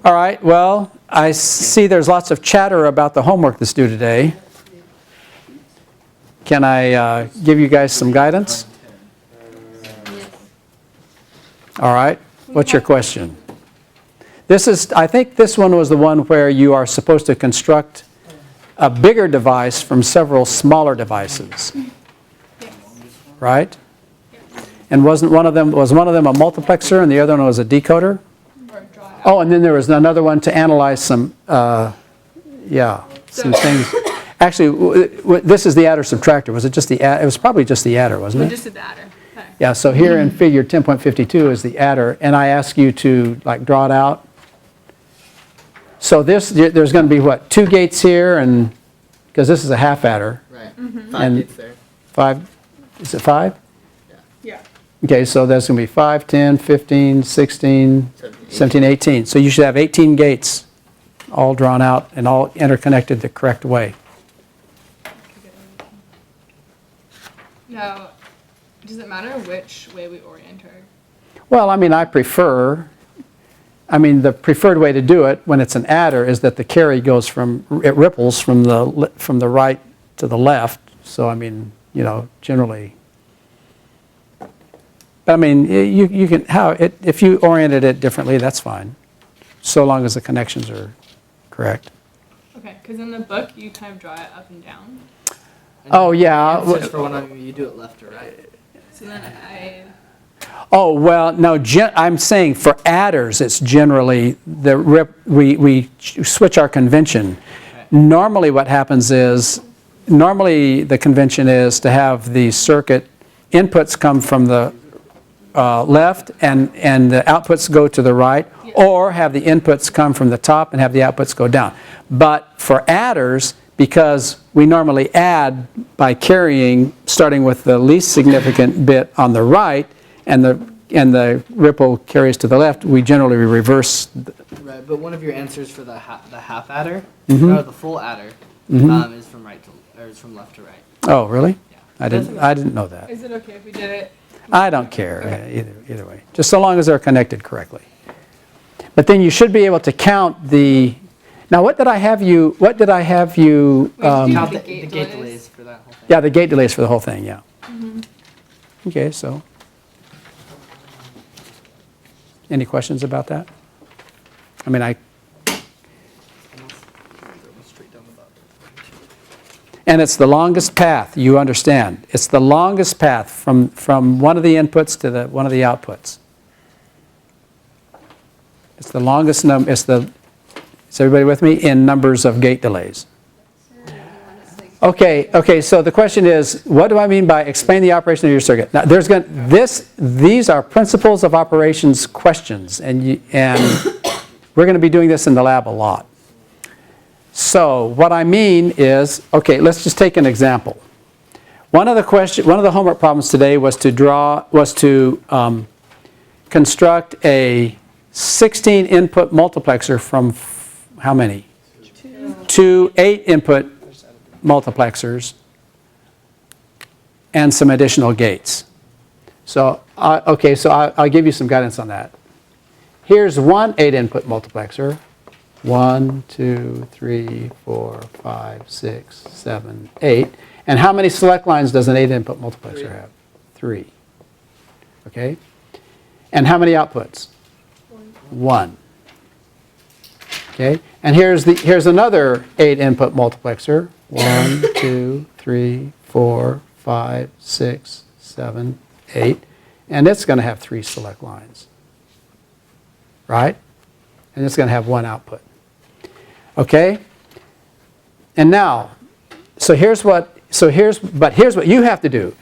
All right, well, I see there's lots of chatter about the homework that's due today. Can I give you guys some guidance? All right, what's your question? I think this one was the one where you are supposed to construct a bigger device from several smaller devices, right? And was one of them a multiplexer and the other one was a decoder? Oh, and then there was another one to analyze some things. Actually, this is the adder subtractor. Was it just the adder? It was probably just the adder, wasn't it? Just the adder. Okay. Yeah, so here in figure 10.52 is the adder, and I ask you to like draw it out. So there's going to be what, 2 gates here, and because this is a half adder. Right. 5 gates there. 5, is it 5? Yeah. Okay, so there's going to be 5, 10, 15, 16, 17, 18. So you should have 18 gates all drawn out and all interconnected the correct way. Now, does it matter which way we orient her? Well, I mean, the preferred way to do it when it's an adder is that the carry goes it ripples from the right to the left. So, I mean, generally. But I mean, you can, if you oriented it differently, that's fine. So long as the connections are correct. Okay, because in the book, you kind of draw it up and down. Oh, yeah. For one of them, you do it left or right. So then Oh, well, no, I'm saying for adders, it's generally, we switch our convention. Okay. Normally what happens is, the convention is to have the circuit inputs come from the left and the outputs go to the right, or have the inputs come from the top and have the outputs go down. But for adders, because we normally add by carrying, starting with the least significant bit on the right, and the ripple carries to the left, we generally reverse. Right, but one of your answers for the half adder, Mm-hmm. or the full adder, is from left to right. Oh, really? Yeah. I didn't know that. is it okay if we did it? I don't care either way, just so long as they're connected correctly. But then you should be able to count the. Now, what did I have you? We have to do Count the the gate gate delays. delays for that whole thing. Yeah, the gate delays for the whole thing. Yeah. Okay, so. Any questions about that? I mean, and it's the longest path, you understand. It's the longest path from one of the inputs to one of the outputs. It's the longest number, is everybody with me? In numbers of gate delays. Okay, so the question is, what do I mean by explain the operation of your circuit? Now, these are principles of operations questions, and we're going to be doing this in the lab a lot. So what I mean is, okay, let's just take an example. One of the homework problems today was to construct a 16 input multiplexer from how many? 2 8 input multiplexers and some additional gates. So, I'll give you some guidance on that. Here's one 8 input multiplexer. 1, 2, 3, 4, 5, 6, 7, 8. And how many select lines does an 8 input multiplexer have? 3. Okay? And how many outputs? 1. Okay? And here's another 8 input multiplexer. 1, 2, 3, 4, 5, 6, 7, 8. And it's going to have 3 select lines. Right? And it's going to have 1 output. Okay? And now, here's what you have to do.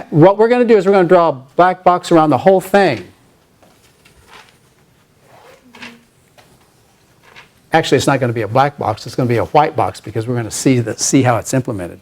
What we're going to do is we're going to draw a black box around the whole thing. Actually, it's not going to be a black box. It's going to be a white box because we're going to see how it's implemented.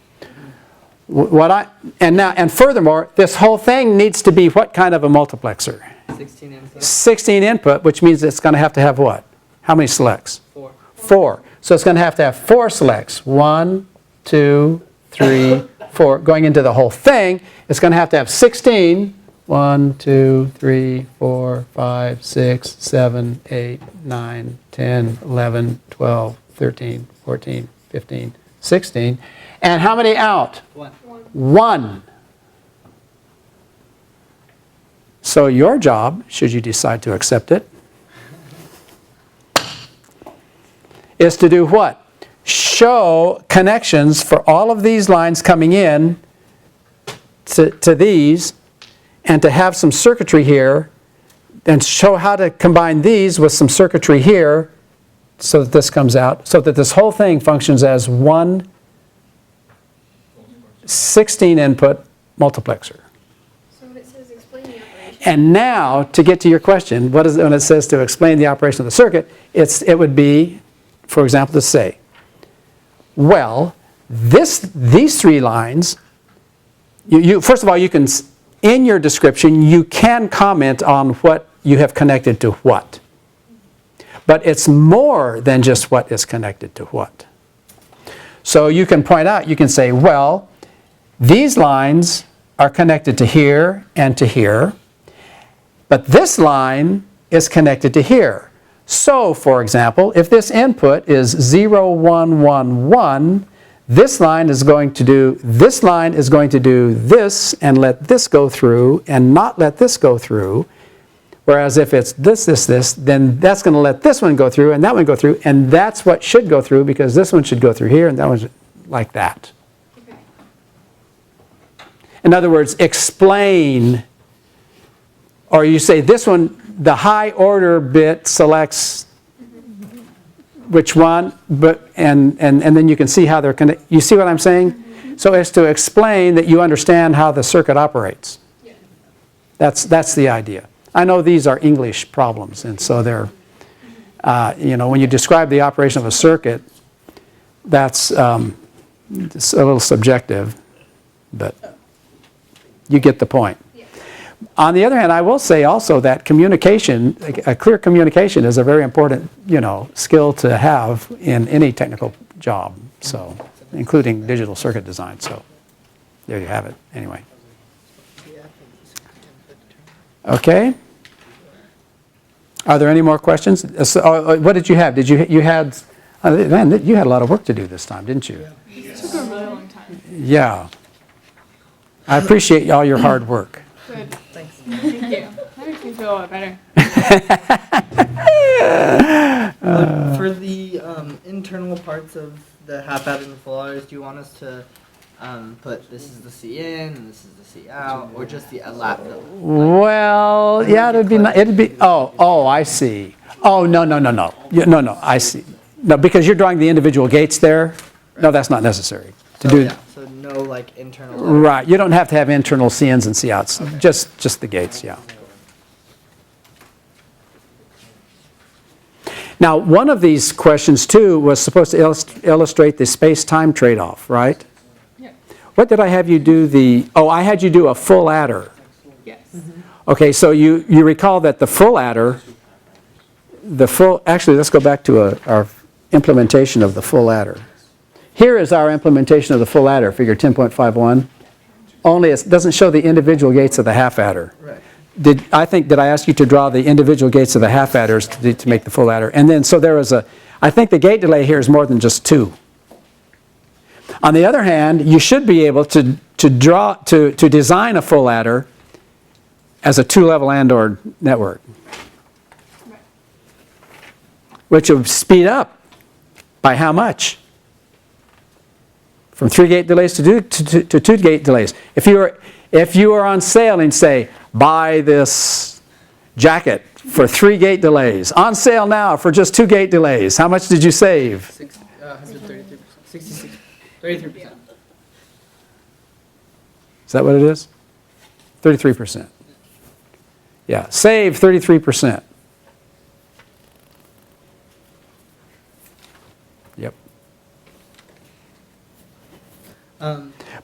And furthermore, this whole thing needs to be what kind of a multiplexer? 16 input. 16 input, which means it's going to have what? How many selects? 4. 4. So it's going to have 4 selects. 1, 2, 3, 4. Going into the whole thing, it's going to have 16 1, 2, 3, 4, 5, 6, 7, 8, 9, 10, 11, 12, 13, 14, 15, 16. And how many out? 1. 1. So your job, should you decide to accept it, is to do what? Show connections for all of these lines coming in to these, and to have some circuitry here, and show how to combine these with some circuitry here so that this comes out, so that this whole thing functions as one 16-input multiplexer. So when it says explain the operation. And now, to get to your question, what is it when it says to explain the operation of the circuit? It would be, for example, to say, well, these 3 lines, first of all, you can, in your description, you can comment on what you have connected to what. But it's more than just what is connected to what. So you can point out, you can say, well, these lines are connected to here and to here, but this line is connected to here. So, for example, if this input is 0, 1, 1, 1, this line is going to do this and let this go through and not let this go through. Whereas if it's this, then that's going to let this one go through and that one go through, and that's what should go through because this one should go through here and that one's like that. Okay. In other words, explain, or you say this one, the high order bit selects which one, and then you can see how they're connected. You see what I'm saying? Mm-hmm. So as to explain that you understand how the circuit operates. Yeah. That's the idea. I know these are English problems, and so they're, when you describe the operation of a circuit, that's it's a little subjective, but you get the point. Yeah. On the other hand, I will say also that communication, a clear communication is a very important, skill to have in any technical job, so, including digital circuit design. So there you have it, anyway. Okay. Are there any more questions? What did you have? You had a lot of work to do this time, didn't you? It took a really long time. Yeah. I appreciate all your hard work. Good. Thanks. Thank you. That makes me feel a lot better. For the internal parts of the half adder and the full adders, do you want us to put this is the C in and this is the C out, or just the lap? Well, yeah, it'd be. Oh, I see. Oh, no. No, I see. No, because you're drawing the individual gates there. No, that's not necessary to do. Yeah, so no like internal. Right. You don't have to have internal C ins and C outs. Okay. Just the gates. Yeah. Now, one of these questions too was supposed to illustrate the space-time trade-off, right? Yeah. What did I have you do I had you do a full adder. Yes. Mm-hmm. Okay, so you recall that the full adder, actually let's go back to our implementation of the full adder. Here is our implementation of the full adder, figure 10.51. Only it doesn't show the individual gates of the half adder. Right. Did I ask you to draw the individual gates of the half adders to make the full adder? And then, so there was I think the gate delay here is more than just 2. On the other hand, you should be able to design a full adder as a 2-level AND/OR network, Right. which would speed up by how much? From 3 gate delays to 2 gate delays. If you were on sale and say, buy this jacket for 3 gate delays, on sale now for just 2 gate delays, how much did you save? 33%. Is that what it is? 33%. Yeah, save 33%. Yep.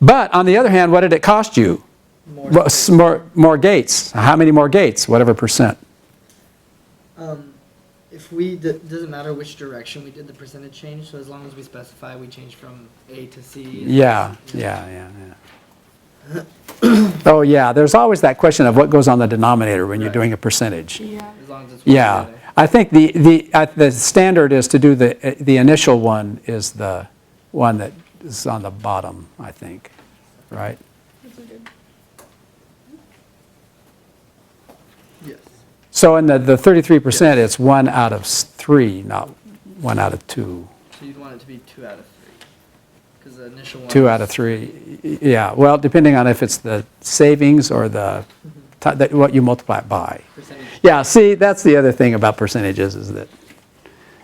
But on the other hand, what did it cost you? More gates. How many more gates? Whatever percent. If we doesn't matter which direction we did the percentage change. So as long as we specify we change from A to C. Yeah. Oh, yeah, there's always that question of what goes on the denominator when you're doing a percentage. Yeah. As long as it's one Yeah, together. I think the standard is to do the initial one is the one that is on the bottom, I think, right? Yes. So in the 33%, it's 1 out of 3, not 1 out of 2. So you'd want it to be 2 out of 3. Because the initial one 2 out of 3, yeah. Well, depending on if it's the savings or what you multiply it by. percentage. Yeah, see, that's the other thing about percentages is that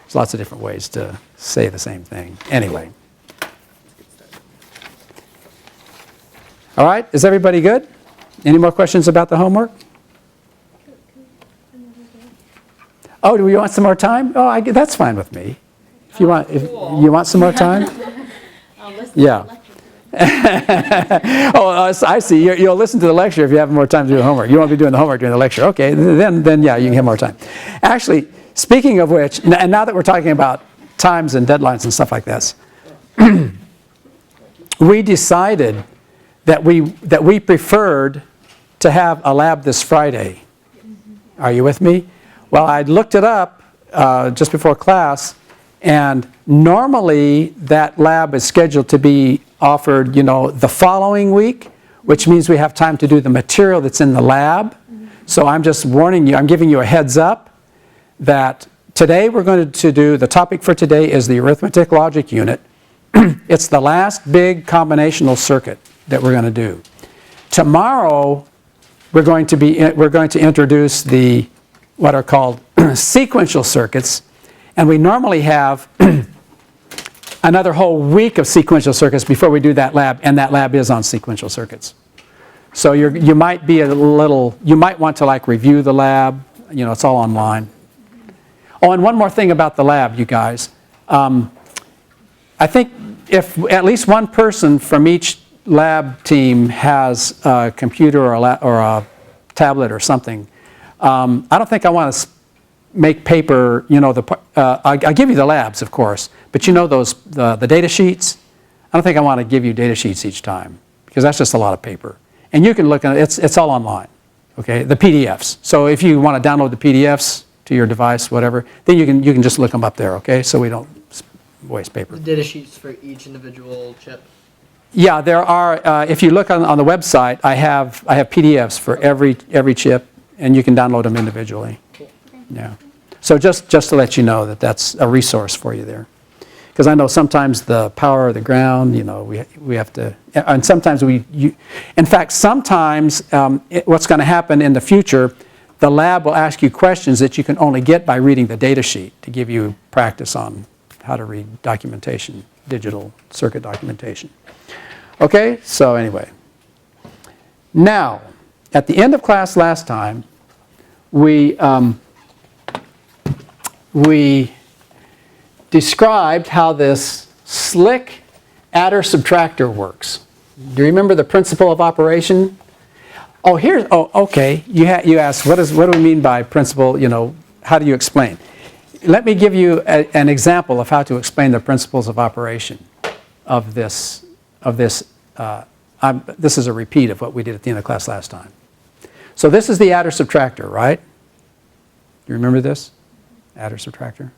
there's lots of different ways to say the same thing. Anyway. All right, is everybody good? Any more questions about the homework? Oh, do we want some more time? Oh, that's fine with me. If you want some more time? Yeah. Oh, I see. You'll listen to the lecture if you have more time to do the homework. You won't be doing the homework during the lecture. Okay, then yeah, you can have more time. Actually, speaking of which, and now that we're talking about times and deadlines and stuff like this, we decided that we preferred to have a lab this Friday. Are you with me? Well, I looked it up just before class, and normally that lab is scheduled to be offered, the following week, which means we have time to do the material that's in the lab. So I'm just warning you, I'm giving you a heads up that today we're going to do, the topic for today is the arithmetic logic unit. It's the last big combinational circuit that we're going to do. Tomorrow we're going to introduce what are called sequential circuits, and we normally have another whole week of sequential circuits before we do that lab, and that lab is on sequential circuits. So you might want to review the lab. It's all online. Oh, and one more thing about the lab, you guys. I think if at least one person from each lab team has a computer or a tablet or something, I don't think I want to make paper, I'll give you the labs, of course, but the data sheets, I don't think I want to give you data sheets each time, because that's just a lot of paper. And you can look at it, it's all online, okay, the PDFs. So if you want to download the PDFs to your device, whatever, then you can just look them up there, okay, so we don't waste paper. The data sheets for each individual chip. Yeah, there are, if you look on the website, I have PDFs for every chip, and you can download them individually. Cool. Yeah. So just to let you know that that's a resource for you there. Because I know sometimes the power of the ground, we have to, and sometimes in fact, sometimes what's going to happen in the future, the lab will ask you questions that you can only get by reading the data sheet to give you practice on how to read documentation, digital circuit documentation. Okay, so anyway. Now, at the end of class last time, we described how this slick adder-subtractor works. Do you remember the principle of operation? Oh, okay. You asked, what do we mean by principle? How do you explain? Let me give you an example of how to explain the principles of operation of this. This is a repeat of what we did at the end of class last time. So this is the adder-subtractor, right? You remember this? Adder-subtractor?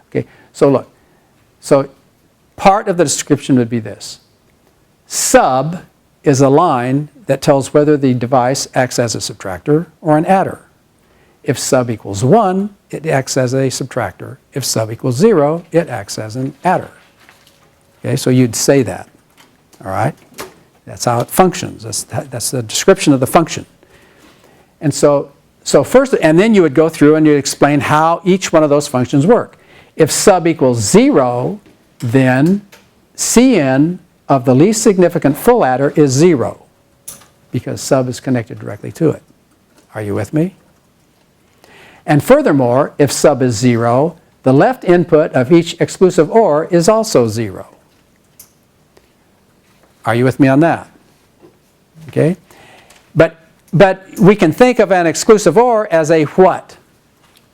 Okay, so look. So part of the description would be this. Sub is a line that tells whether the device acts as a subtractor or an adder. If sub equals 1, it acts as a subtractor. If sub equals 0, it acts as an adder. Okay, so you'd say that. All right? That's how it functions. That's the description of the function. And so first, and then you would go through and you'd explain how each one of those functions work. If sub equals 0, then Cn of the least significant full adder is 0, because sub is connected directly to it. Are you with me? And furthermore, if sub is 0, the left input of each exclusive OR is also 0. Are you with me on that? Okay? But we can think of an exclusive OR as a what?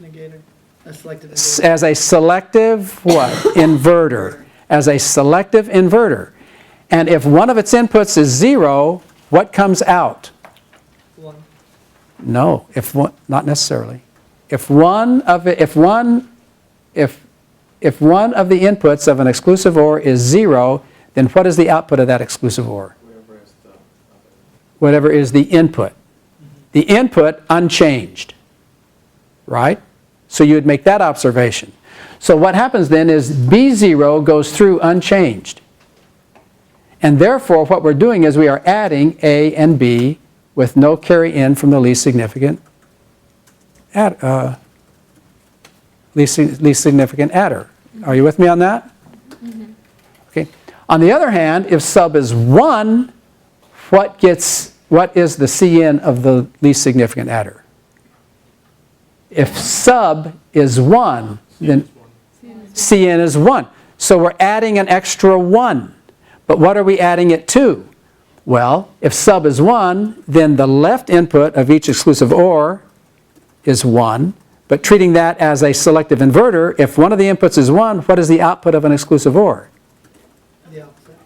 Negator. A selective negator. As a selective what? Inverter. As a selective inverter. And if one of its inputs is 0, what comes out? No, not necessarily. If one of the inputs of an exclusive OR is 0, then what is the output of that exclusive OR? Whatever is the input. The input unchanged, right? So you would make that observation. So what happens then is B0 goes through unchanged. And therefore what we're doing is we are adding A and B with no carry in from the least significant adder. Are you with me on that? Mm-hmm. Okay. On the other hand, if sub is 1, what is the Cn of the least significant adder? If sub is 1, then Cn is 1. So we're adding an extra 1. But what are we adding it to? Well, if sub is 1, then the left input of each exclusive OR is 1. But treating that as a selective inverter, if one of the inputs is 1, what is the output of an exclusive OR? The opposite.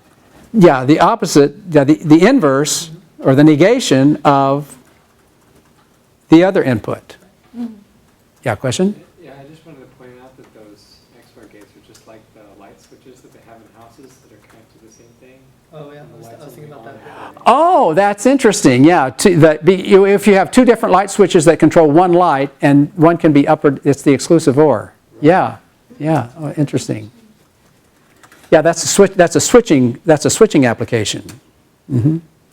Yeah, the opposite, yeah, the inverse or the negation of the other input. Yeah, question? Yeah, I just wanted to point out that those XOR gates are just like the light switches that they have in houses that are connected to the same thing. Oh yeah, I was thinking about that. Oh, that's interesting. Yeah, if you have two different light switches that control one light and one can be upward, it's the exclusive OR. Yeah, yeah. Oh, interesting. Yeah, that's a switching application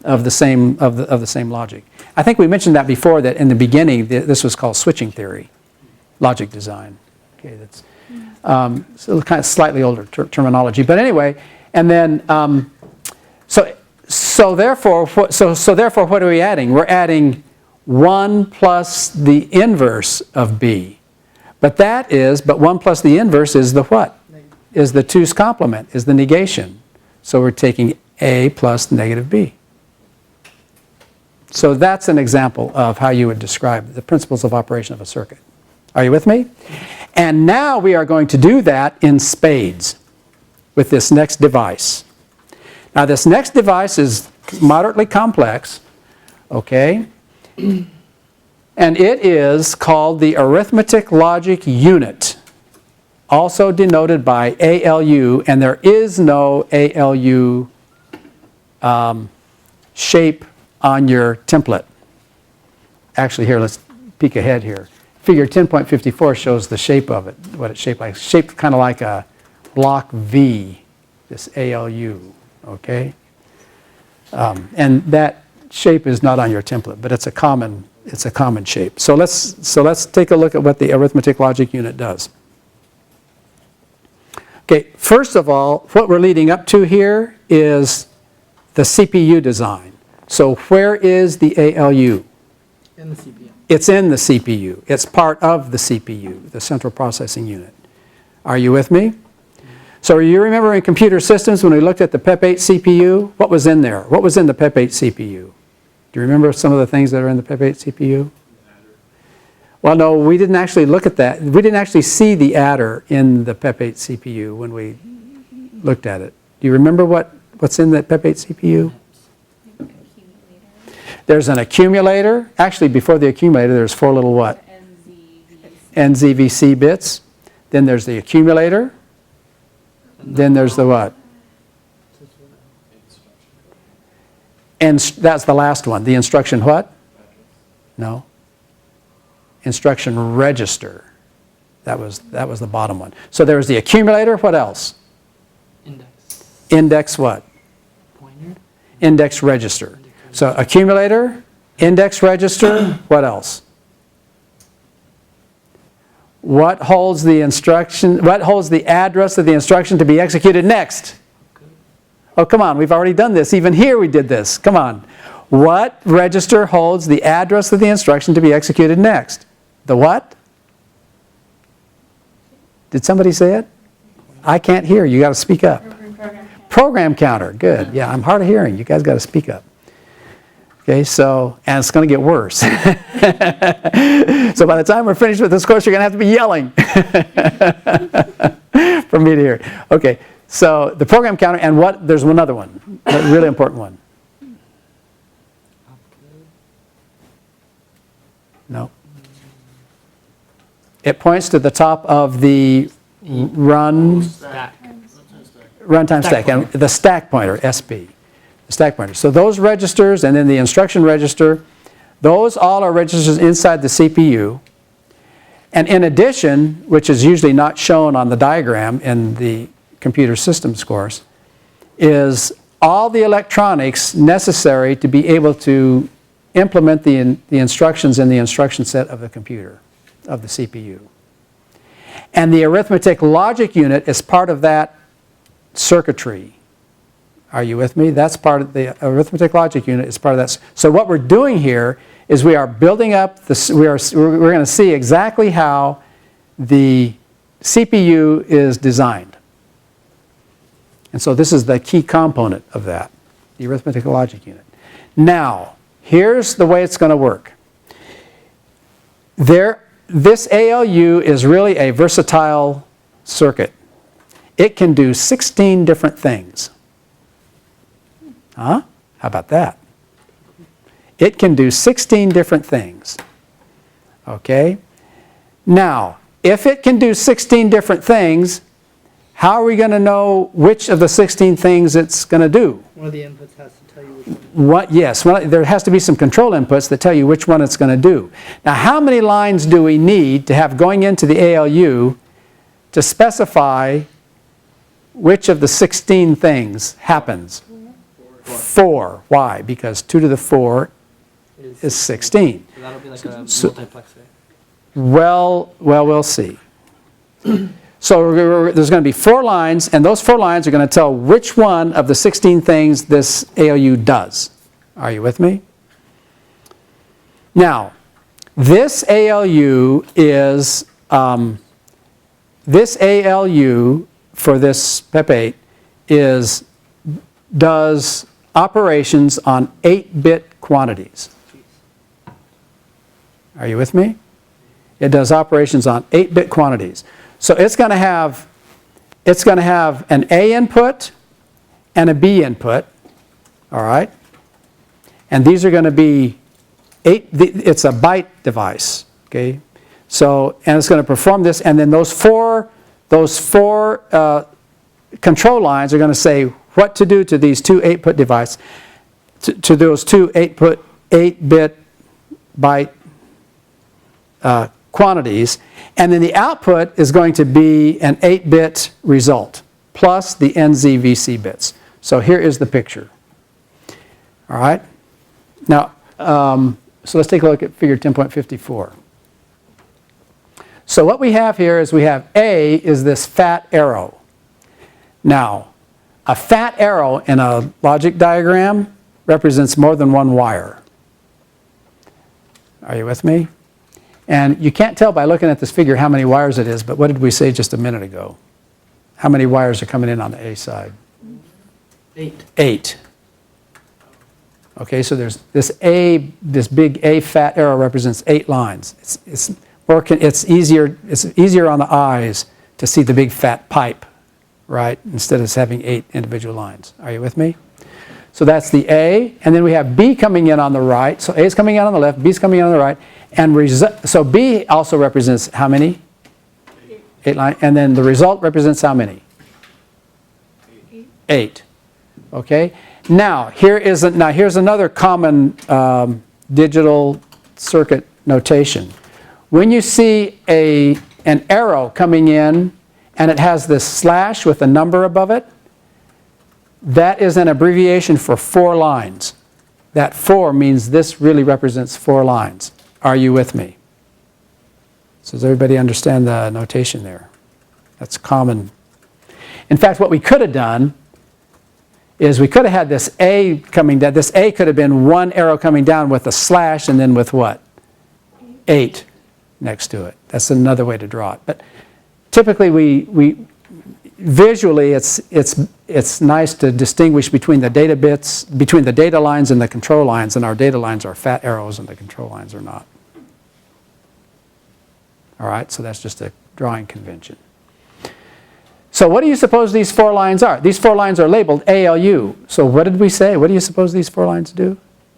of the same logic. I think we mentioned that before, that in the beginning this was called switching theory, logic design. Okay, that's so kind of slightly older terminology, but anyway, and then so therefore what are we adding? We're adding 1 plus the inverse of B. But 1 plus the inverse is the what? Is the 2's complement, is the negation. So we're taking A plus negative B. So that's an example of how you would describe the principles of operation of a circuit. Are you with me? And now we are going to do that in spades with this next device. Now this next device is moderately complex, okay? And it is called the Arithmetic Logic Unit, also denoted by ALU, and there is no ALU shape on your template. Actually, here, let's peek ahead here. Figure 10.54 shows the shape of it, what it's shaped like. Shaped kind of like a block V, this ALU, okay? And that shape is not on your template, but it's a common shape. So let's take a look at what the Arithmetic Logic Unit does. Okay, first of all, what we're leading up to here is the CPU design. So where is the ALU? In the CPU. It's in the CPU. It's part of the CPU, the central processing unit. Are you with me? So you remember in computer systems when we looked at the PEP8 CPU, what was in there? What was in the PEP8 CPU? Do you remember some of the things that are in the PEP8 CPU? Well, no, we didn't actually look at that. We didn't actually see the adder in the PEP8 CPU when we looked at it. Do you remember what's in that PEP8 CPU? There's an accumulator. Actually, before the accumulator, there's 4 little what? NZVC bits. Then there's the accumulator. Then there's the what? And that's the last one. The instruction what? No. Instruction register. That was the bottom one. So there was the accumulator. What else? Index. Index what? Pointer. Index register. So accumulator, index register, what else? What holds the address of the instruction to be executed next? Oh, come on, we've already done this. Even here we did this. Come on. What register holds the address of the instruction to be executed next? The what? Did somebody say it? I can't hear. You got to speak up. Program counter. Good. Yeah, I'm hard of hearing. You guys got to speak up. Okay, so, and it's going to get worse. So by the time we're finished with this course, you're going to have to be yelling for me to hear. Okay, so the program counter, and there's one other one, a really important one. No. It points to the top of the runtime stack, and the stack pointer, SB, the stack pointer. So those registers and then the instruction register, those all are registers inside the CPU. And in addition, which is usually not shown on the diagram in the computer systems course, is all the electronics necessary to be able to implement the instructions in the instruction set of the computer, of the CPU. And the arithmetic logic unit is part of that circuitry. Are you with me? That's part of the arithmetic logic unit is part of that. So what we're doing here is we are building up, we're going to see exactly how the CPU is designed. And so this is the key component of that, the arithmetic logic unit. Now, here's the way it's going to work. This ALU is really a versatile circuit. It can do 16 different things. Huh? How about that? It can do 16 different things. Okay? Now, if it can do 16 different things, how are we going to know which of the 16 things it's going to do? One of the inputs has to tell you which one. Yes, there has to be some control inputs that tell you which one it's going to do. Now, how many lines do we need to have going into the ALU to specify which of the 16 things happens? 4. Why? Because 2 to the 4 is 16. So that'll be like a multiplexer. Well, we'll see. So there's going to be 4 lines, and those 4 lines are going to tell which one of the 16 things this ALU does. Are you with me? Now, this ALU is, this ALU for this PEP8 does operations on 8-bit quantities. Are you with me? It does operations on 8-bit quantities. So it's going to have an A input and a B input, all right? And these are going to be it's a byte device, okay? So, and it's going to perform this, and then those four control lines are going to say what to do to these 2 8-bit devices, to those 2 8-bit byte quantities, and then the output is going to be an 8-bit result plus the NZVC bits. So here is the picture. All right. Now, so let's take a look at figure 10.54. So what we have here is we have A is this fat arrow. Now, a fat arrow in a logic diagram represents more than one wire. Are you with me? And you can't tell by looking at this figure how many wires it is, but what did we say just a minute ago? How many wires are coming in on the A side? 8. 8. Okay, so there's this big A fat arrow represents 8 lines. It's easier on the eyes to see the big fat pipe, right? Instead of having 8 individual lines. Are you with me? So that's the A, and then we have B coming in on the right. So A is coming in on the left, B is coming in on the right, and so B also represents how many? 8 lines, and then the result represents how many? 8. Okay. Now here's another common digital circuit notation. When you see an arrow coming in and it has this slash with a number above it, that is an abbreviation for 4 lines. That 4 means this really represents 4 lines. Are you with me? So does everybody understand the notation there? That's common. In fact, what we could have done is we could have had this A coming down. This A could have been one arrow coming down with a slash and then with what? 8 next to it. That's another way to draw it. But typically we visually it's nice to distinguish between the data bits, between the data lines and the control lines, and our data lines are fat arrows and the control lines are not. All right, so that's just a drawing convention. So what do you suppose these 4 lines are? These 4 lines are labeled ALU. So what did we say? What do you suppose these 4 lines do?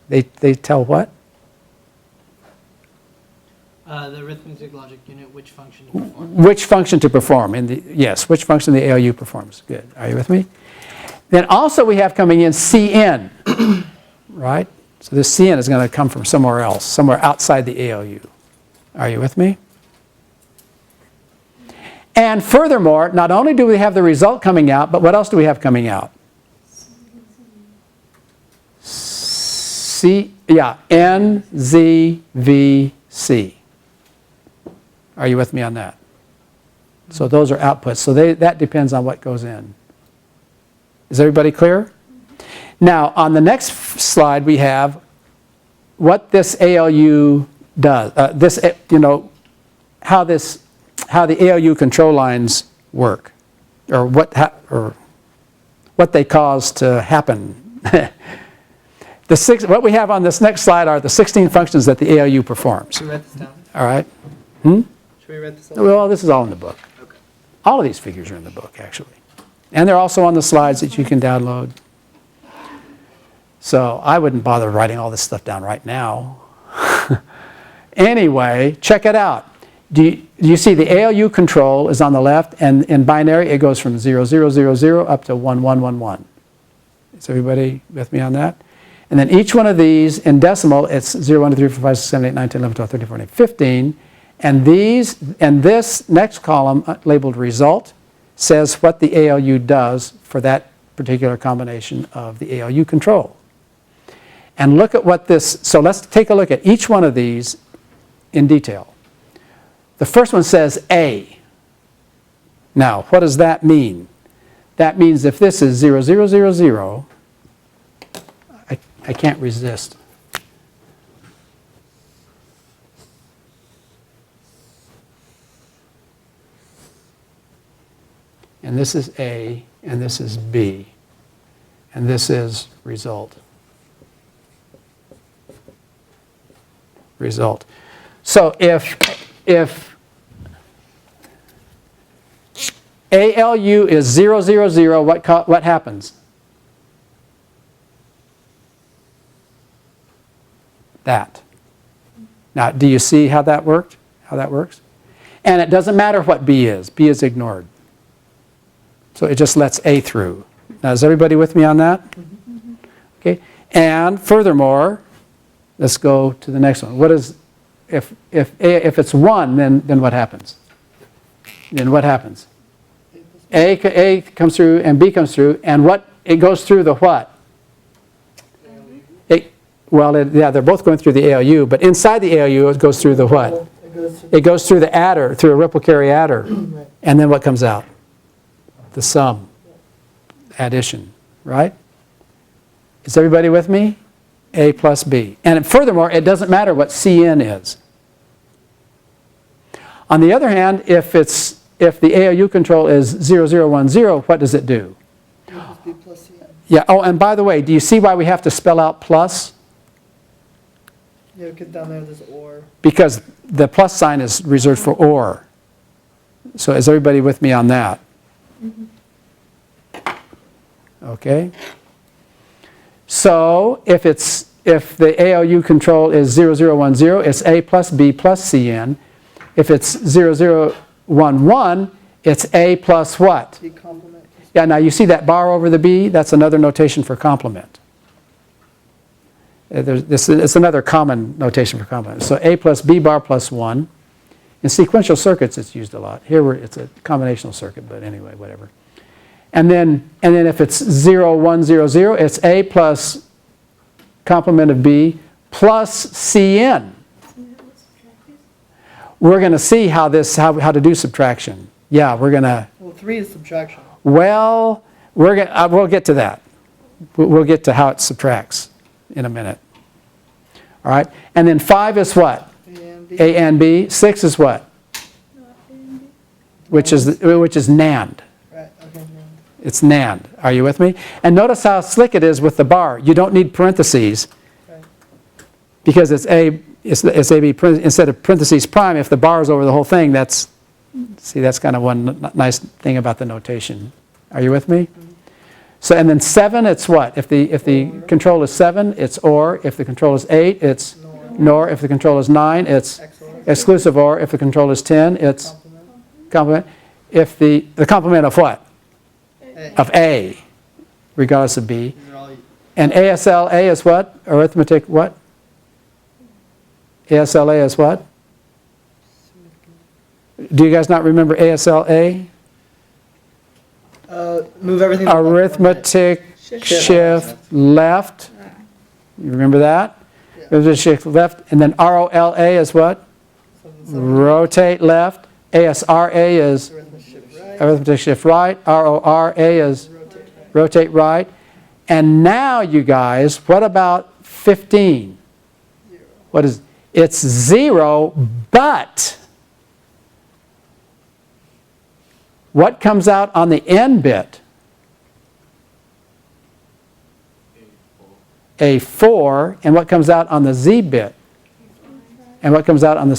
They tell what? The arithmetic logic unit, which function to perform. Which function to perform. Yes, which function the ALU performs. Good. Are you with me? Then also we have coming in Cn, right? So this Cn is going to come from somewhere else, somewhere outside the ALU. Are you with me? And furthermore, not only do we have the result coming out, but what else do we have coming out? N, Z, V, C. Are you with me on that? So those are outputs. So that depends on what goes in. Is everybody clear? Now, on the next slide, we have what this ALU does. How the ALU control lines work, or what they cause to happen. What we have on this next slide are the 16 functions that the ALU performs. Should we write this down? All right. Should we write this down? Well, this is all in the book. Okay. All of these figures are in the book, actually. And they're also on the slides that you can download. So I wouldn't bother writing all this stuff down right now. Anyway, check it out. Do you see the ALU control is on the left, and in binary it goes from 0, 0, 0, 0 up to 1, 1, 1, 1. Is everybody with me on that? And then each one of these in decimal, it's 0, 1, 2, 3, 4, 5, 6, 7, 8, 9, 10, 11, 12, 13, 14, 15. And this next column labeled result says what the ALU does for that particular combination of the ALU control. And look at what this, so let's take a look at each one of these in detail. The first one says A. Now, what does that mean? That means if this is 0, 0, 0, 0, I can't resist. And this is A, and this is B, and this is result. Result. So if ALU is 0, 0, 0, what happens? That. Now, do you see how that worked? How that works? And it doesn't matter what B is. B is ignored. So it just lets A through. Now, is everybody with me on that? Okay. And furthermore, let's go to the next one. What is, if it's 1, then what happens? Then what happens? A comes through and B comes through, and what? It goes through the what? Yeah, they're both going through the ALU, but inside the ALU it goes through the what? It goes through the adder, through a ripple carry adder. Right. And then what comes out? The sum. Addition, right? Is everybody with me? A plus B. And furthermore, it doesn't matter what Cn is. On the other hand, if the ALU control is 0, 0, 1, 0, what does it do? B plus Cn. Yeah, oh, and by the way, do you see why we have to spell out plus? Yeah, get down there, there's or. Because the plus sign is reserved for or. So is everybody with me on that? Okay. So if the ALU control is 0, 0, 1, 0, it's A plus B plus Cn. If it's 0, 0, 1, 1, it's A plus what? B complement. Yeah, now you see that bar over the B? That's another notation for complement. It's another common notation for complement. So A plus B bar plus 1. In sequential circuits, it's used a lot. Here, it's a combinational circuit, but anyway, whatever. And then if it's 0, 1, 0, 0, it's A plus complement of B plus Cn. We're going to see how to do subtraction. Yeah, we're going to. Well, 3 is subtraction. Well, we'll get to that. We'll get to how it subtracts in a minute. All right, and then 5 is what? A and B. 6 is what? Which is NAND. Right. Okay. It's NAND. Are you with me? And notice how slick it is with the bar. You don't need parentheses, Right. because it's AB instead of parentheses prime. If the bar is over the whole thing, that's kind of one nice thing about the notation. Are you with me? Mm-hmm. So, and then 7, it's what? If the control is 7, it's OR. If the control is 8, it's NOR. If the control is 9, it's XOR. Exclusive OR. If the control is 10, it's complement. If the complement of what? Of A, regardless of B. These are all And ASLA is what? Arithmetic what? ASLA is what? Do you guys not remember ASLA? move everything. to the left one, right? Arithmetic shift left. You remember that? Yeah. Arithmetic shift left. And then ROLA is what? Rotate left. ASRA is Arithmetic shift right. arithmetic shift right. RORA is Rotate right. rotate right. And now, you guys, what about 15? Zero. What is, it's 0, but what comes out on the N bit? A 4, and what comes out on the Z bit? And what comes out on the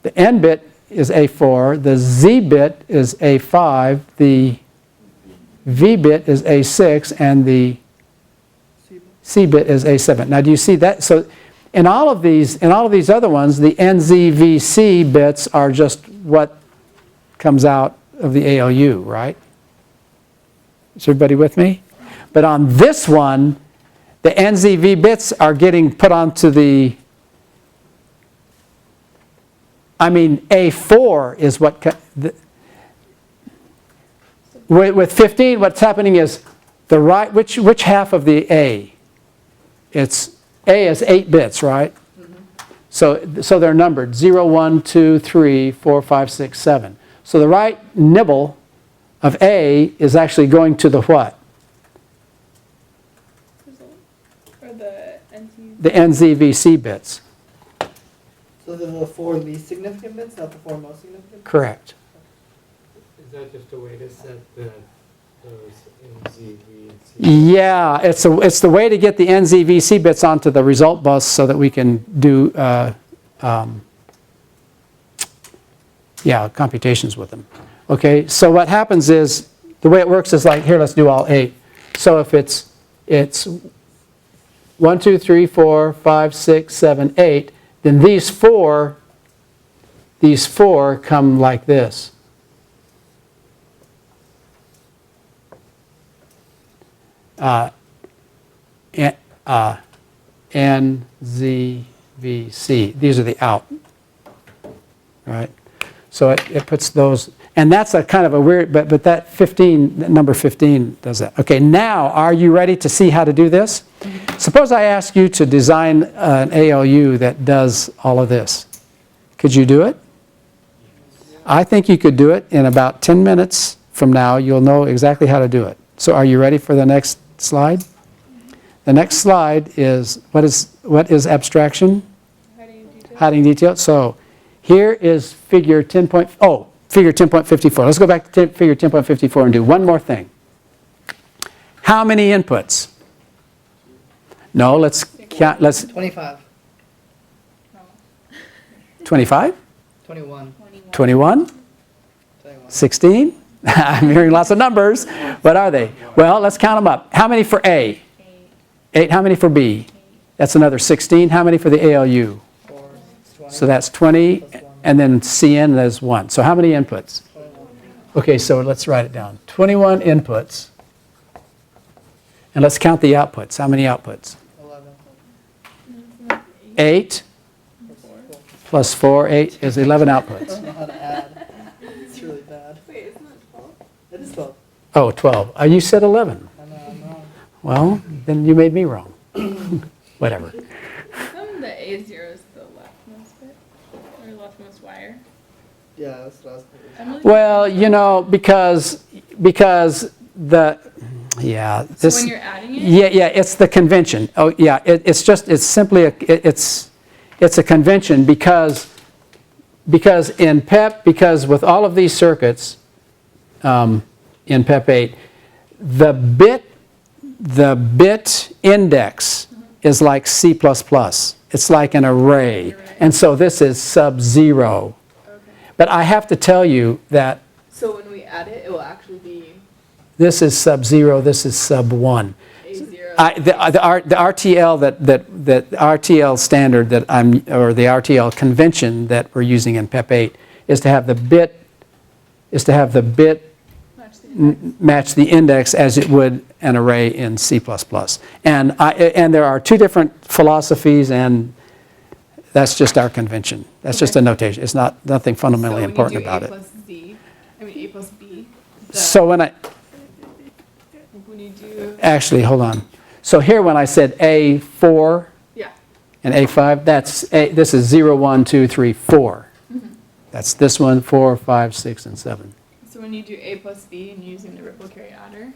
the N bit is A4, the Z bit is A5, the V bit is A6, and the C bit is A7. Now, do you see that? So, in all of these other ones, the NZVC bits are just what comes out of the ALU, right? Is everybody with me? But on this one, the NZV bits are getting put onto the, I mean, A4 is what, with 15, what's happening is the right, which half of the A? It's, A is 8 bits, right? So they're numbered 0, 1, 2, 3, 4, 5, 6, 7. So the right nibble of A is actually going to the what? Or the NT. The NZVC bits. So the 4 least significant bits, not the 4 most significant? Correct. Is that just a way to set those NZV and C? Yeah, it's the way to get the NZVC bits onto the result bus so that we can do computations with them. Okay, so what happens is, the way it works is like, here, let's do all 8. So if it's 1, 2, 3, 4, 5, 6, 7, 8, then these four come like this. NZVC. These are the out. Right? So it puts those, and that's a kind of a weird, but that 15, that number 15 does that. Okay, now are you ready to see how to do this? Suppose I ask you to design an ALU that does all of this. Could you do it? I think you could do it in about 10 minutes from now. You'll know exactly how to do it. So are you ready for the next slide? The next slide is, what is abstraction? Hiding detail. Hiding detail. So here is figure 10.54. Let's go back to figure 10.54 and do one more thing. How many inputs? No, let's count, 25. 25? 21. 21? 16? I'm hearing lots of numbers. What are they? Well, let's count them up. How many for A? 8. How many for B? That's another 16. How many for the ALU? 4. 20. So that's 20, and then CN is 1. So how many inputs? 21. Okay, so let's write it down. 21 inputs. And let's count the outputs. How many outputs? 11. 8 plus 4, 8 is 11 I outputs. don't know how to add. It's really bad. Wait, isn't it 12? It is 12. Oh, 12. You said 11. I know, I'm wrong. Well, then you made me wrong. Whatever. The A0 is the leftmost bit, or leftmost wire. Yeah, that's what I was thinking. I'm really Well, you know, because the, yeah. So This, when you're adding it? yeah, it's the convention. Oh, yeah, it's simply it's a convention because in PEP, because with all of these circuits in PEP 8, the bit index is like C++. It's like an array. And so this is sub-0. Okay. But I have to tell you that So when we add it, it will actually be this is sub-0, this is sub-1. A0 The RTL that RTL standard that or the RTL convention that we're using in PEP 8 is to have the bit match the index as it would an array in C++. And there are two different philosophies, and that's just our convention. That's just a notation. It's nothing fundamentally important about it. A plus B. So when you do. Actually, hold on. So here when I said A4 Yeah. and A5, this is 0, 1, 2, 3, 4. Mm-hmm. That's this one, 4, 5, 6, and 7. So when you do A plus B and you're using the ripple carry adder,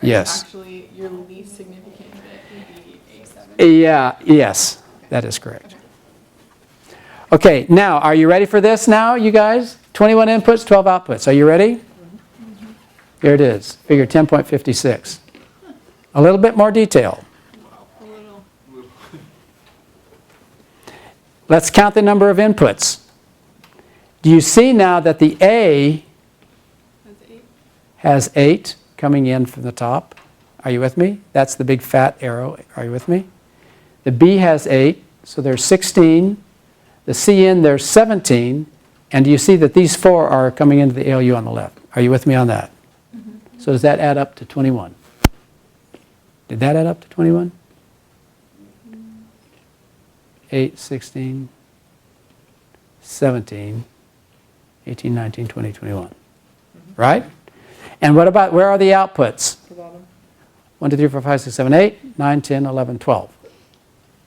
Yes. actually your least significant bit would be A7. Yeah, yes, that is correct. Okay, now, are you ready for this now, you guys? 21 inputs, 12 outputs. Are you ready? Here it is, figure 10.56. A little bit more detail. A little. Let's count the number of inputs. Do you see now that the A That's 8. has 8 coming in from the top? Are you with me? That's the big fat arrow. Are you with me? The B has 8, so there's 16. The CN, there's 17. And do you see that these 4 are coming into the ALU on the left? Are you with me on that? Mm-hmm. So does that add up to 21? Did that add up to 21? 8, 16, 17, 18, 19, 20, 21. Right? And what about, where are the outputs? 1, 2, 3, 4, 5, 6, 7, 8, 9, 10, 11, 12.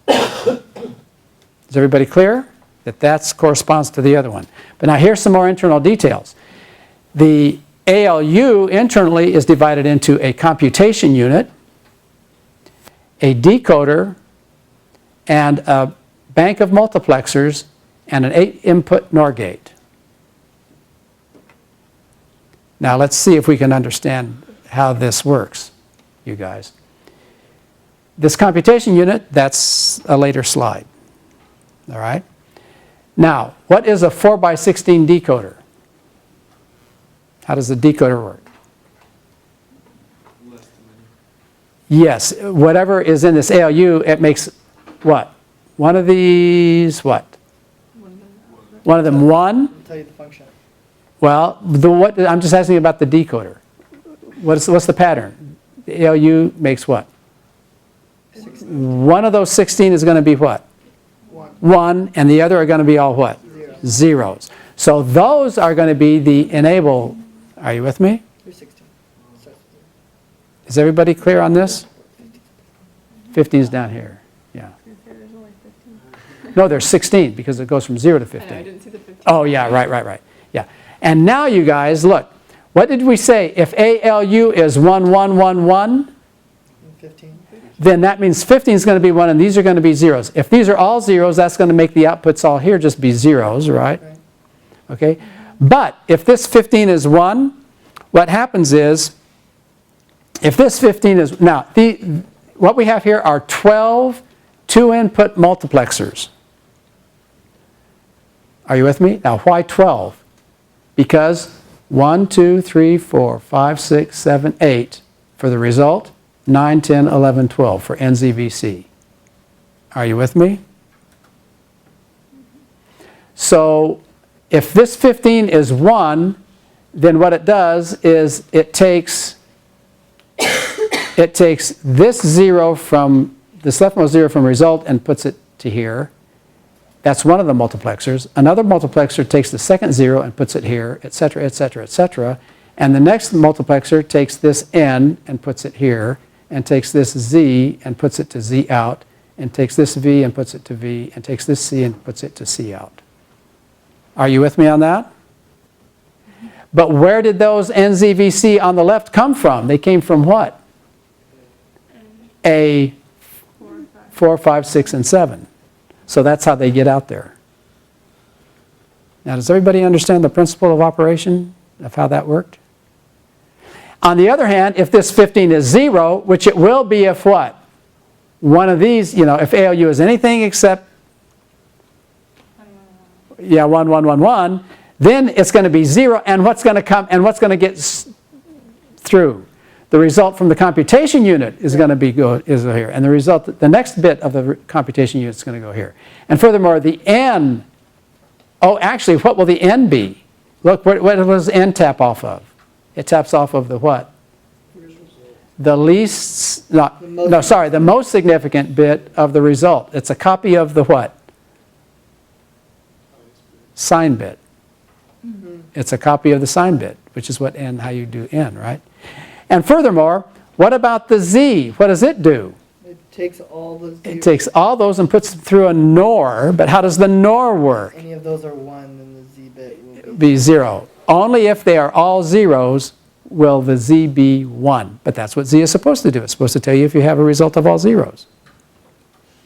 Is everybody clear? That corresponds to the other one. But now here's some more internal details. The ALU internally is divided into a computation unit, a decoder, and a bank of multiplexers, and an 8-input NOR gate. Now let's see if we can understand how this works, you guys. This computation unit, that's a later slide. All right? Now, what is a 4x16 decoder? How does the decoder work? Less than many. Yes, whatever is in this ALU, it makes what? One of these what? One of them 1? I'll tell you the function. Well, I'm just asking about the decoder. What's the pattern? The ALU makes what? 16. One of those 16 is going to be what? 1, and the other are going to be all what? Zeros. So those are going to be the enable. Are you with me? 16. Is everybody clear on this? 15 is down here. Yeah. There's only 15. No, there's 16 because it goes from 0 to 15. I didn't see the 15. Oh, yeah, right. Yeah. And now you guys, look. What did we say? If ALU is 1, 1, 1, 1, 15. then that means 15 is going to be 1 and these are going to be zeros. If these are all zeros, that's going to make the outputs all here just be zeros, right? Okay? But if this 15 is 1, what happens is, if this 15 is, now, what we have here are 12 2-input multiplexers. Are you with me? Now, why 12? Because 1, 2, 3, 4, 5, 6, 7, 8 for the result. 9, 10, 11, 12 for NZVC. Are you with me? So if this 15 is 1, then what it does is it takes this 0 from, this leftmost 0 from result and puts it to here. That's one of the multiplexers. Another multiplexer takes the second 0 and puts it here, etc., etc., etc. And the next multiplexer takes this N and puts it here, and takes this Z and puts it to Z out, and takes this V and puts it to V, and takes this C and puts it to C out. Are you with me on that? But where did those NZVC on the left come from? They came from what? A 4, 5, 6, and 7. So that's how they get out there. Now, does everybody understand the principle of operation of how that worked? On the other hand, if this 15 is 0, which it will be if what? One of these, if ALU is anything except, 1, 1, 1, 1, then it's going to be 0, and what's going to come, and what's going to get through? the result from the computation unit is going to be is here, and the next bit of the computation unit is going to go here. And furthermore, the n, actually, what will the n be? Look, what does n tap off of? It taps off of the what? The least, the most significant bit of the result. It's a copy of the what? Sign bit. It's a copy of the sign bit, which is what n, how you do n, right? And furthermore, what about the z? What does it do? It takes all the zeros. It takes all those and puts them through a NOR, but how does the NOR work? Any of those are 1, then the z bit will Be 0. Only if they are all zeros will the z be 1. But that's what z is supposed to do. It's supposed to tell you if you have a result of all zeros.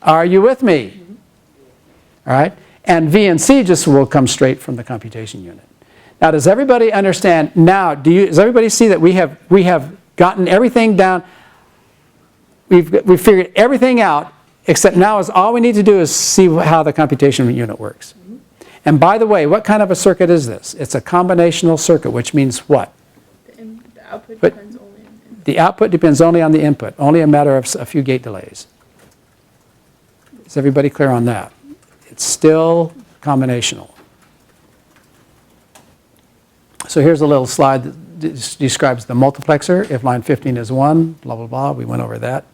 Are you with me? All right? And v and c just will come straight from the computation unit. Now, does everybody understand? Now, does everybody see that we have gotten everything down? We've figured everything out, except now is all we need to do is see how the computation unit works. And by the way, what kind of a circuit is this? It's a combinational circuit, which means what? The output depends only on input. The output depends only on the input, only a matter of a few gate delays. Is everybody clear on that? It's still combinational. So here's a little slide that describes the multiplexer. If line 15 is 1, blah, blah, blah. We went over that.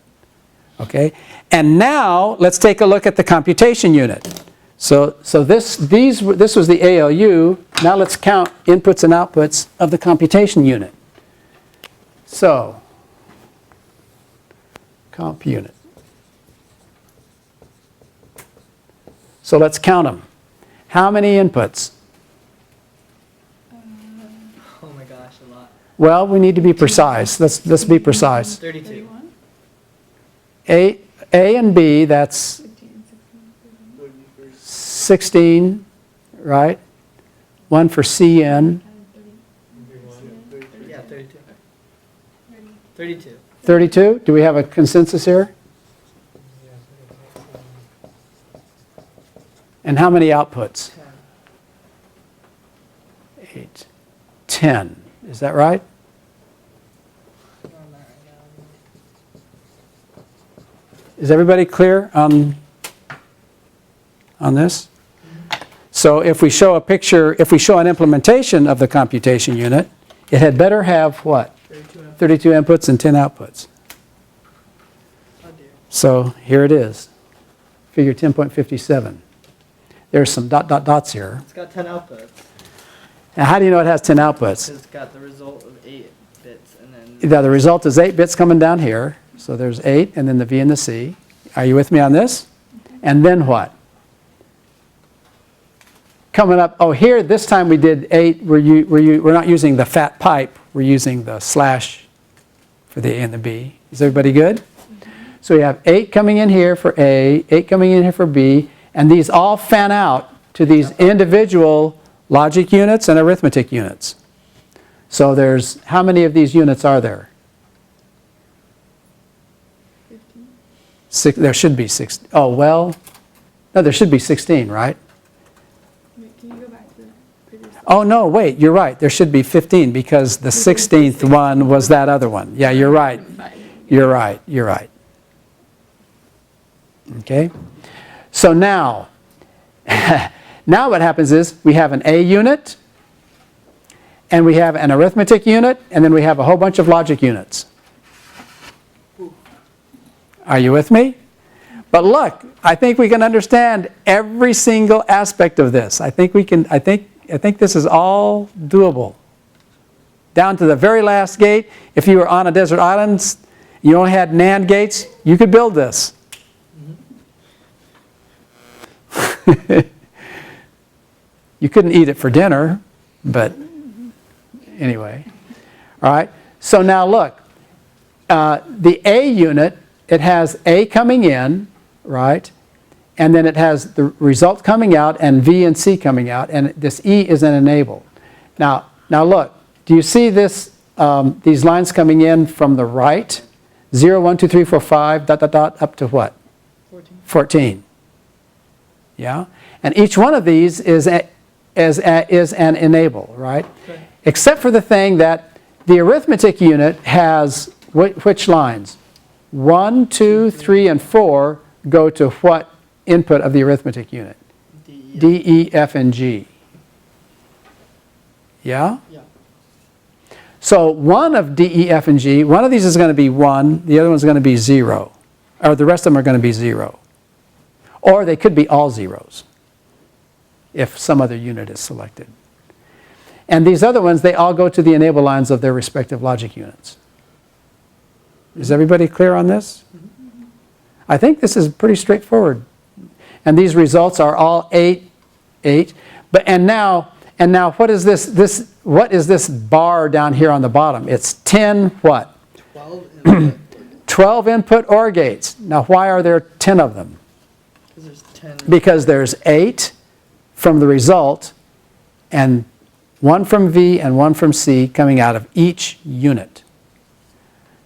Okay? And now let's take a look at the computation unit. So this was the ALU. Now let's count inputs and outputs of the computation unit. So, comp unit. So let's count them. How many inputs? Oh my gosh, a lot. Well, we need to be precise. Let's be precise. 32. 31? A and B, that's 16, right? One for CN, Yeah, 32. 32. 32. Do we have a consensus here? And how many outputs? 10. 8, 10. Is that right? Is everybody clear on this? So if we show a picture, if we show an implementation of the computation unit, it had better have what? 32 inputs and 10 outputs. Oh dear. So here it is, figure 10.57. There's some dots here. It's got 10 outputs. Now how do you know it has 10 outputs? It's got the result of 8 bits, and then Yeah, the result is 8 bits coming down here. So there's 8, and then the V and the C. Are you with me on this? And then what? Coming up, here, this time we did 8. We're not using the fat pipe. We're using the slash for the A and the B. Is everybody good? So we have 8 coming in here for A, 8 coming in here for B, and these all fan out to these individual logic units and arithmetic units. So there's, how many of these units are there? 15? There should be 6. Oh, well, no, there should be 16, right? Wait, can you go back to the previous slide? Oh, no, wait, you're right. There should be 15 because the 16th one was that other one. Yeah, you're right. You're right. You're right. Okay? So now, now what happens is we have an A unit, and we have an arithmetic unit, and then we have a whole bunch of logic units. Are you with me? But look, I think we can understand every single aspect of this. I think we can. I think this is all doable. Down to the very last gate. If you were on a desert island, you only had NAND gates, you could build this. You couldn't eat it for dinner, but anyway. All right. So now look, the A unit, it has A coming in, right? And then it has the result coming out and V and C coming out, and this E is an enable. Now look, do you see this? These lines coming in from the right, 0, 1, 2, 3, 4, 5, dot, dot, dot, up to what? 14. 14. Yeah? And each one of these is an enable, right? Okay. Except for the thing that the arithmetic unit has Which lines? 1, 2, 3, and 4 go to what input of the arithmetic unit? D, E, F, and G. Yeah? Yeah. So one of D, E, F, and G, one of these is going to be 1, the other one's going to be 0. Or the rest of them are going to be 0. Or they could be all zeros if some other unit is selected. And these other ones, they all go to the enable lines of their respective logic units. Is everybody clear on this? I think this is pretty straightforward. And these results are all 8, 8. But and now what is this what is this bar down here on the bottom? It's 10 what? 12 input. 12 input OR gates. Now why are there 10 of them? Because there's 10. Because there's 8 from the result and 1 from V and 1 from C coming out of each unit.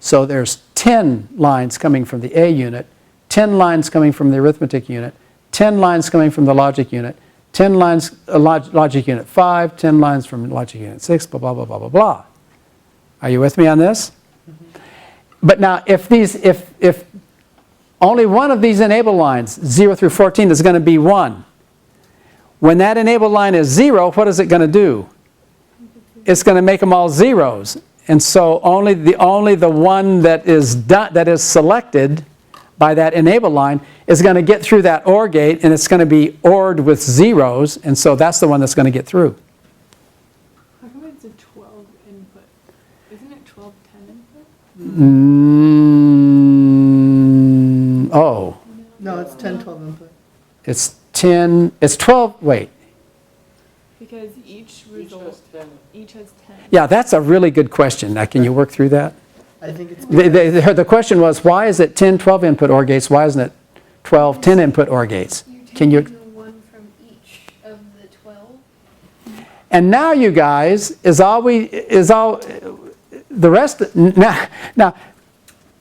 So there's 10 lines coming from the A unit, 10 lines coming from the arithmetic unit, 10 lines coming from the logic unit, 10 lines, logic unit 5, 10 lines from logic unit 6, blah, blah, blah, blah, blah, blah. Are you with me on this? Mm-hmm. But now if only one of these enable lines, 0 through 14, is going to be 1. When that enable line is 0, what is it going to do? It's going to make them all zeros. And so only the one that is selected by that enable line is going to get through that OR gate, and it's going to be ORed with zeros, and so that's the one that's going to get through. How come it's a 12 input? Isn't it 12, 10 input? Oh, No, it's 10, 12 input. it's 10, it's 12, wait. Because each result, each has 10. Yeah, that's a really good question. Now, can you work through that? I think it's The question was, why is it 10, 12 input OR gates? Why isn't it 12, 10 input OR gates? Can you? You're taking the one from each of the 12. And now, you guys, the rest, now,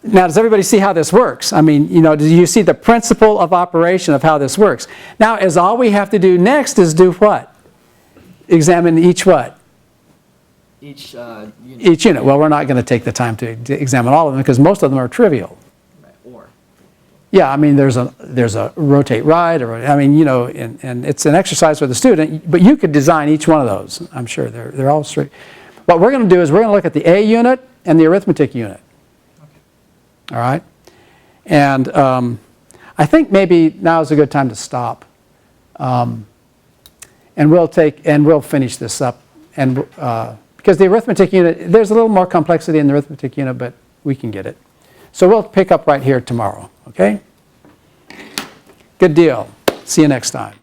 does everybody see how this works? I mean, do you see the principle of operation of how this works? Now, all we have to do next is do what? Examine each what? each unit. Each unit. Well, we're not going to take the time to examine all of them because most of them are trivial. Right, or. Yeah, I mean, there's a rotate right, and it's an exercise for the student, but you could design each one of those, I'm sure. They're all straight. What we're going to do is we're going to look at the A unit and the arithmetic unit. Okay. All right? And I think maybe now is a good time to stop. And we'll finish this up. And because the arithmetic unit, there's a little more complexity in the arithmetic unit, but we can get it. So we'll pick up right here tomorrow, okay? Good deal. See you next time.